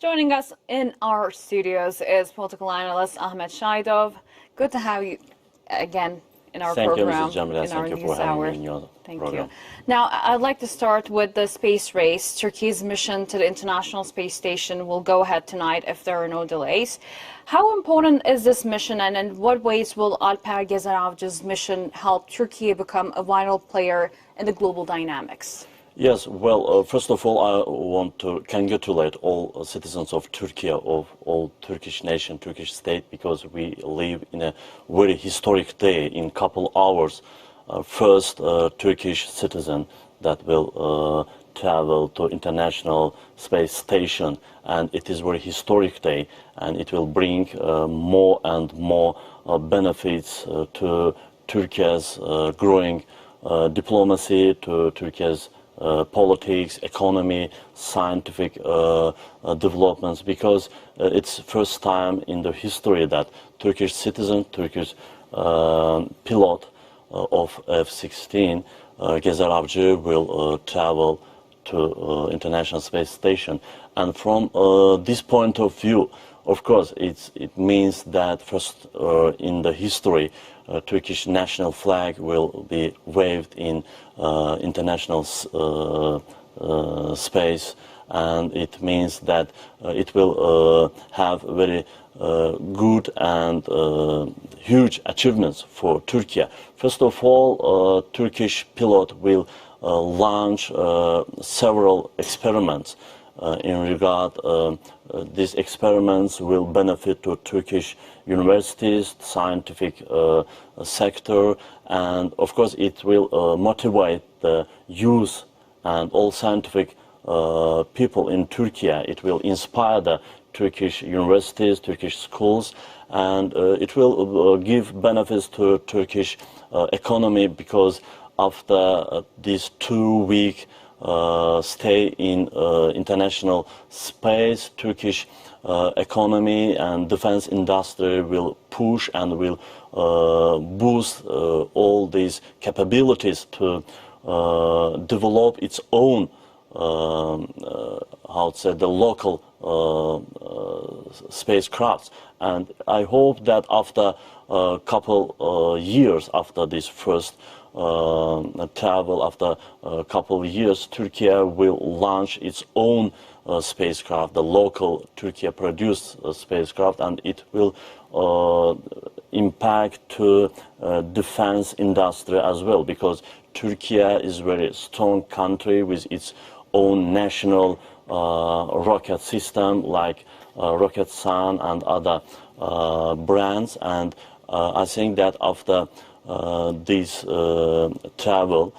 Joining us in our studios is political analyst Ahmad Shahidov. Good to have you again in our program. Thank you, Mrs. Jamila. In our Thank you news for having hour. me in your Thank program. you. Now, I'd like to start with the space race. Turkey's mission to the International Space Station will go ahead tonight if there are no delays. How important is this mission, and in what ways will Alper Gezeravci's mission help Turkey become a vital player in the global dynamics? Yes, well, first of all, I want to congratulate all citizens of Turkey, of all Turkish nation, Turkish state, because we live in a very historic day. In couple hours, first Turkish citizen that will travel to International Space Station, and it is very historic day, and it will bring more and more benefits to Turkey's growing diplomacy, to Turkey's politics, economy, scientific developments, because it's first time in the history that Turkish citizen, Turkish pilot of F-16, Gezeravci, will travel to International Space Station. And from this point of view, of course, it means that first in the history, Turkish national flag will be waved in international space, and it means that it will have very good and huge achievements for Turkey. First of all, Turkish pilot will launch several experiments in regard. These experiments will benefit to Turkish universities, scientific sector, and of course it will motivate the youth and all scientific people in Turkey. It will inspire the Turkish universities, Turkish schools, and it will give benefits to Turkish economy, because after this 2-week stay in international space, Turkish economy and defense industry will push and will boost all these capabilities to develop its own, the local spacecrafts. And I hope that after a couple years after this first travel, after a couple of years, Turkey will launch its own spacecraft, the local Turkey-produced spacecraft, and it will impact to defense industry as well, because Turkey is a very strong country with its own national rocket system, like Rocket Sun and other brands. And I think that after this travel,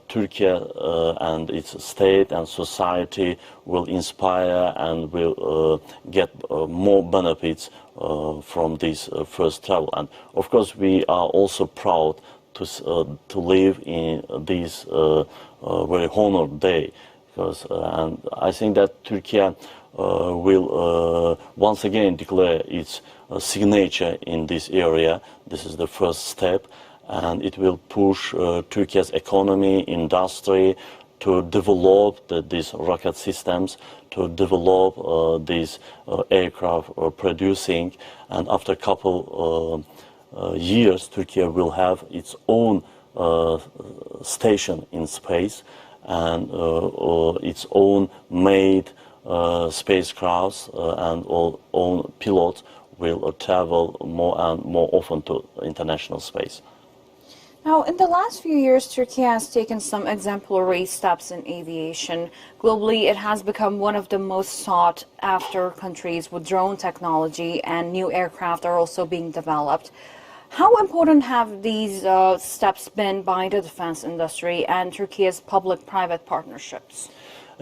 Turkey and its state and society will inspire and will get more benefits from this first travel. And of course, we are also proud to live in this very honored day, because and I think that Turkey will once again declare its signature in this area. This is the first step, and it will push Turkey's economy, industry to develop these rocket systems, to develop these aircraft producing. And after a couple years, Turkey will have its own station in space and its own made spacecrafts, and all own pilots will travel more and more often to international space. Now, in the last few years, Turkey has taken some exemplary steps in aviation. Globally, it has become one of the most sought-after countries with drone technology, and new aircraft are also being developed. How important have these steps been by the defense industry and Turkey's public-private partnerships?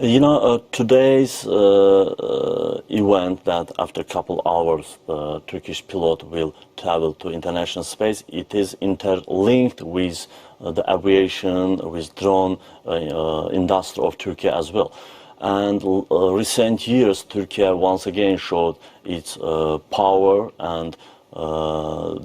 You know, today's event that after a couple hours the Turkish pilot will travel to international space, it is interlinked with the aviation, with drone industry of Turkey as well. And recent years, Turkey once again showed its power and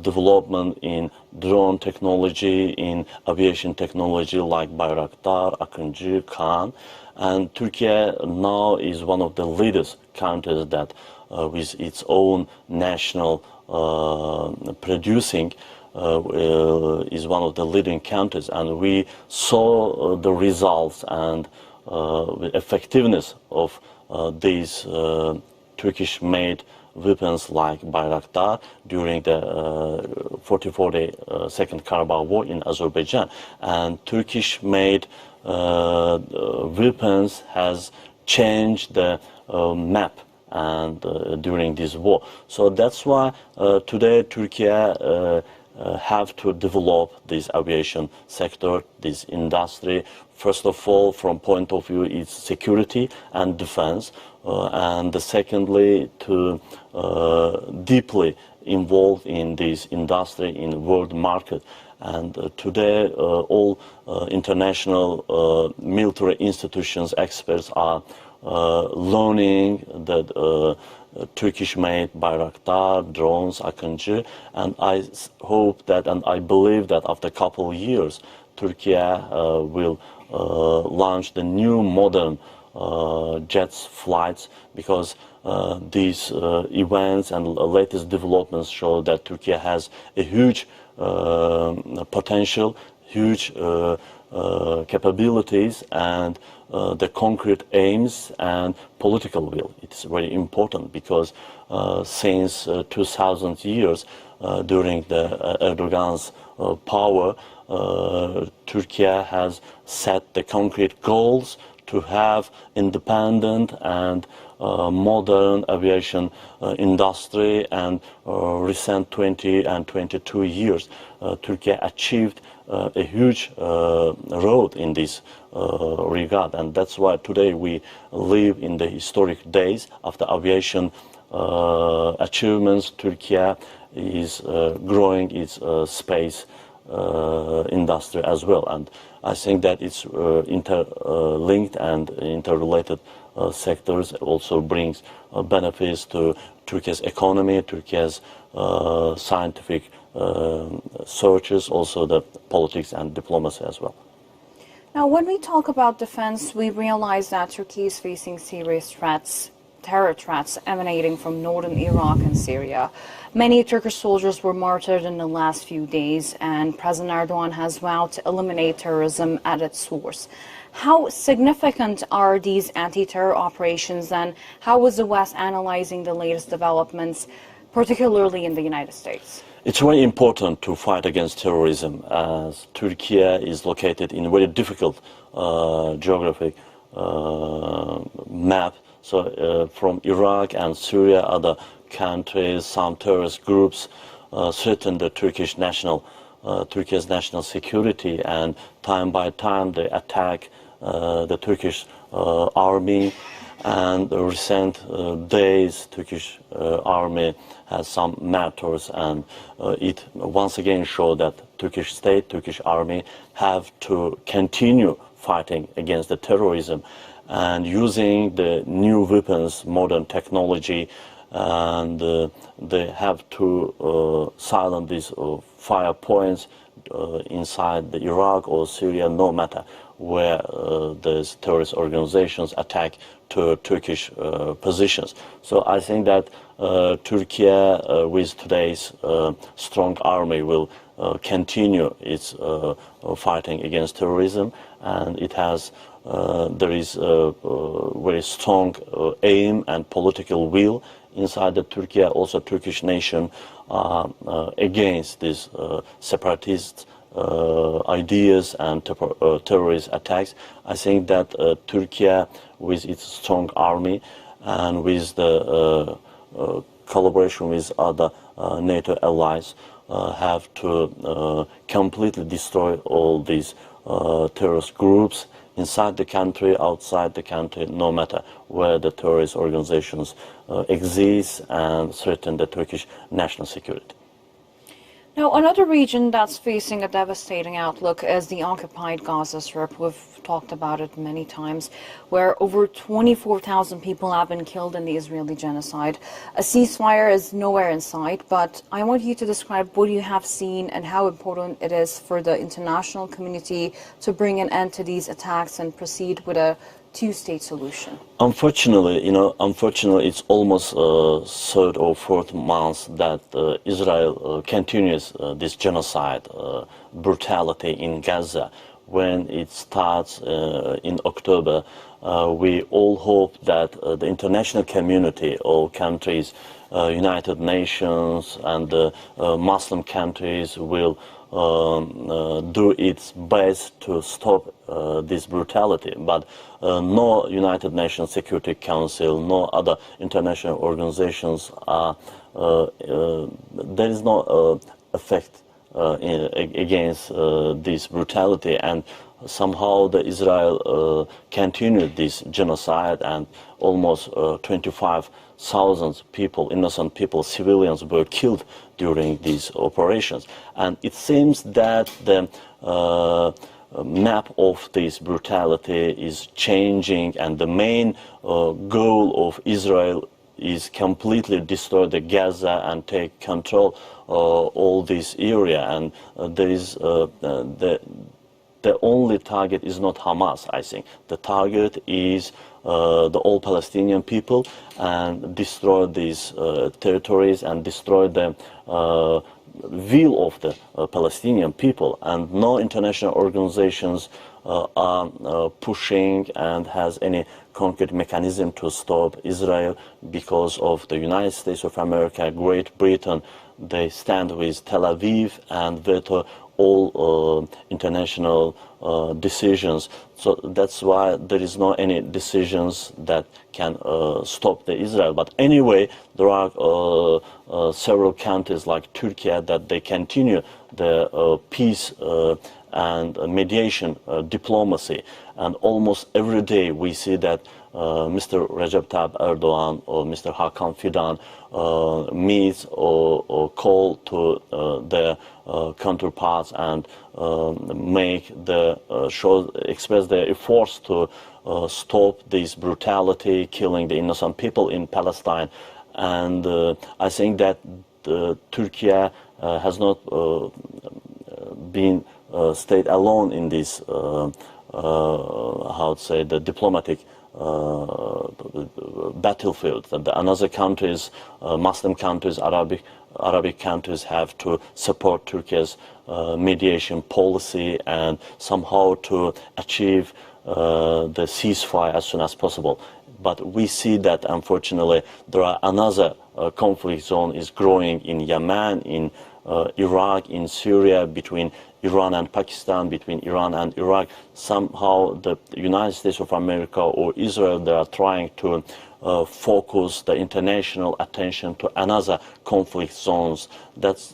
development in drone technology, in aviation technology like Bayraktar, Akıncı, Kaan. And Turkey now is one of the leaders countries that with its own national producing is one of the leading countries, and we saw the results and effectiveness of these Turkish-made weapons like Bayraktar during the 40-40 Second Karabakh War in Azerbaijan. And Turkish-made weapons has changed the map and during this war. So that's why today Turkey have to develop this aviation sector, this industry. First of all, from point of view, its security and defense, and secondly, to deeply involve in this industry in world market. And today, all international military institutions, experts are learning that Turkish-made Bayraktar, drones, Akıncı, and I hope that and I believe that after a couple of years, Turkey will launch the new modern jets flights, because these events and latest developments show that Turkey has a huge potential, huge capabilities, and the concrete aims and political will. It's very important because since 2000 years, during the Erdogan's power, Turkey has set the concrete goals to have independent and modern aviation industry, and recent 20 and 22 years, Turkey achieved a huge road in this regard, and that's why today we live in the historic days after aviation achievements. Turkey is growing its space industry as well, and I think that it's interlinked and interrelated sectors also brings benefits to Turkey's economy, Turkey's scientific searches, also the politics and diplomacy as well. Now, when we talk about defense, we realize that Turkey is facing serious threats, terror threats emanating from northern Iraq and Syria. Many Turkish soldiers were martyred in the last few days, and President Erdogan has vowed to eliminate terrorism at its source. How significant are these anti-terror operations, and how is the West analyzing the latest developments, particularly in the United States? It's very important to fight against terrorism, as Turkey is located in a very difficult geographic map. So from Iraq and Syria, other countries, some terrorist groups threaten the Turkish Turkey's national security, and time by time they attack the Turkish army. And the recent days, Turkish army has some martyrs, and it once again showed that Turkish state, Turkish army have to continue fighting against the terrorism and using the new weapons, modern technology, and they have to silence these fire points inside the Iraq or Syria, no matter where these terrorist organizations attack to Turkish positions. So I think that Turkey, with today's strong army, will continue its fighting against terrorism, and it has there is a very strong aim and political will inside the Turkey, also Turkish nation, against these separatist ideas and terrorist attacks. I think that Turkey, with its strong army and with the collaboration with other NATO allies, have to completely destroy all these terrorist groups inside the country, outside the country, no matter where the terrorist organizations exist and threaten the Turkish national security. Now, another region that's facing a devastating outlook is the occupied Gaza Strip. We've talked about it many times, where over 24,000 people have been killed in the Israeli genocide. A ceasefire is nowhere in sight, but I want you to describe what you have seen and how important it is for the international community to bring an end to these attacks and proceed with a two-state solution? Unfortunately, unfortunately, it's almost third or fourth month that Israel continues this genocide, brutality in Gaza. When it starts in October, we all hope that the international community, all countries, United Nations and Muslim countries will do its best to stop this brutality. But no United Nations Security Council, no other international organizations are, there is no effect against this brutality, and somehow the Israel continued this genocide, and almost 25,000 people, innocent people, civilians were killed during these operations. And it seems that the map of this brutality is changing, and the main goal of Israel is completely destroy the Gaza and take control all this area. And there is the only target is not Hamas, I think. The target is the all Palestinian people, and destroy these territories and destroy the will of the Palestinian people. And no international organizations are pushing and has any concrete mechanism to stop Israel, because of the United States of America, Great Britain. They stand with Tel Aviv and veto all international decisions. So that's why there is no any decisions that can stop the Israel. But anyway, there are several countries like Türkiye that they continue the peace and mediation diplomacy. And almost every day we see that Mr. Recep Tayyip Erdogan or Mr. Hakan Fidan meets or call to their counterparts and make the express their efforts to stop this brutality, killing the innocent people in Palestine. And I think that Turkey has not been stayed alone in this how to say, the diplomatic battlefield. That the another countries, Muslim countries, Arabic countries have to support Turkey's mediation policy and somehow to achieve the ceasefire as soon as possible. But we see that unfortunately there are another conflict zone is growing in Yemen, in Iraq, in Syria, between Iran and Pakistan, between Iran and Iraq. Somehow the United States of America or Israel, they are trying to focus the international attention to another conflict zones.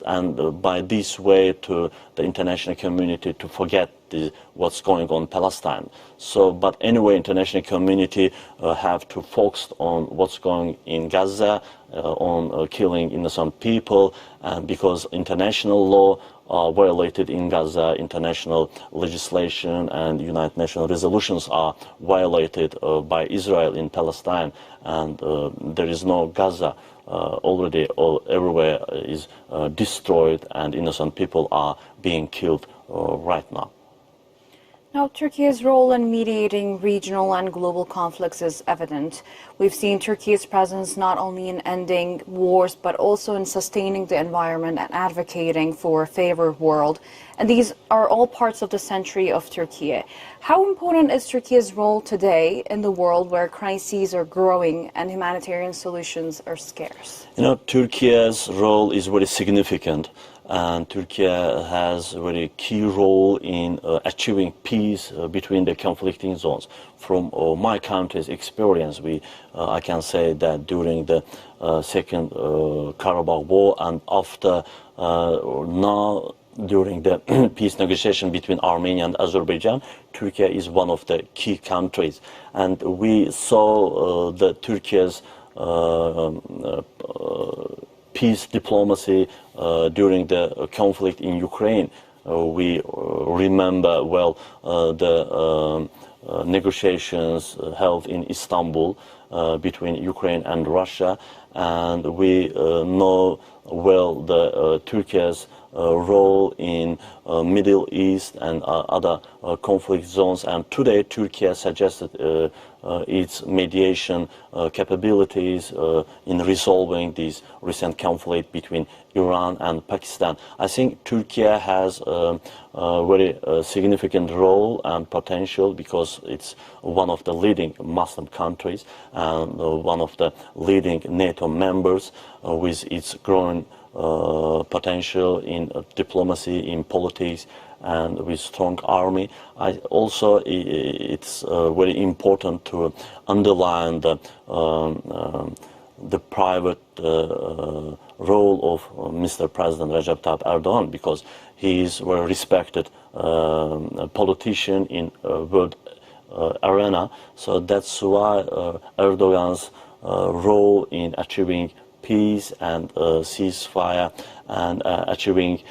And by this way to the international community to forget what's going on in Palestine. So, but anyway, international community have to focus on what's going in Gaza, on killing innocent people, and because international law violated in Gaza, international legislation and United Nations resolutions are violated by Israel in Palestine, and there is no Gaza already everywhere is destroyed, and innocent people are being killed right now. Now, Turkey's role in mediating regional and global conflicts is evident. We've seen Turkey's presence not only in ending wars, but also in sustaining the environment and advocating for a fairer world. And these are all parts of the century of Turkey. How important is Turkey's role today in the world where crises are growing and humanitarian solutions are scarce? You know, Turkey's role is very significant. And Turkey has a very key role in achieving peace between the conflicting zones. From my country's experience, I can say that during the Second Karabakh War and after now, during the peace negotiation between Armenia and Azerbaijan, Turkey is one of the key countries. And we saw the Turkey's peace diplomacy during the conflict in Ukraine. We remember well the negotiations held in Istanbul between Ukraine and Russia, and we know well the Turkey's role in Middle East and other conflict zones. And today, Turkey suggested its mediation capabilities in resolving this recent conflict between Iran and Pakistan. I think Turkey has a very significant role and potential because it's one of the leading Muslim countries and one of the leading NATO members with its growing potential in diplomacy, in politics, and with strong army. It's very important to underline the private role of Mr. President Recep Tayyip Erdogan, because he is a very respected politician in world arena. So that's why Erdogan's role in achieving peace and ceasefire and achieving,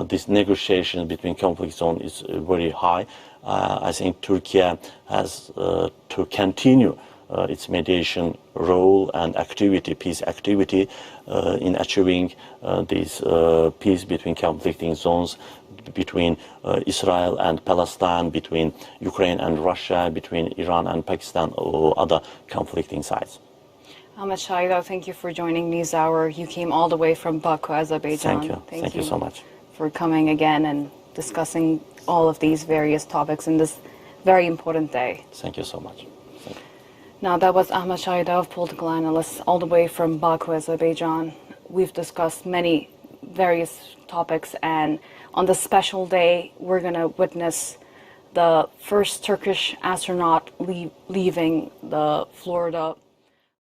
this negotiation between conflict zones is very high. I think Turkey has to continue its mediation role and activity, peace activity, in achieving this peace between conflicting zones, between Israel and Palestine, between Ukraine and Russia, between Iran and Pakistan, or other conflicting sides. Ahmad Shahidov, thank you for joining NewsHour. You came all the way from Baku, Azerbaijan. Thank you. Thank you so much for coming again and discussing all of these various topics in this very important day. Thank you so much. Now, that was Ahmad Shahidov, political analyst, all the way from Baku, Azerbaijan. We've discussed many various topics, and on this special day, we're going to witness the first Turkish astronaut leaving the Florida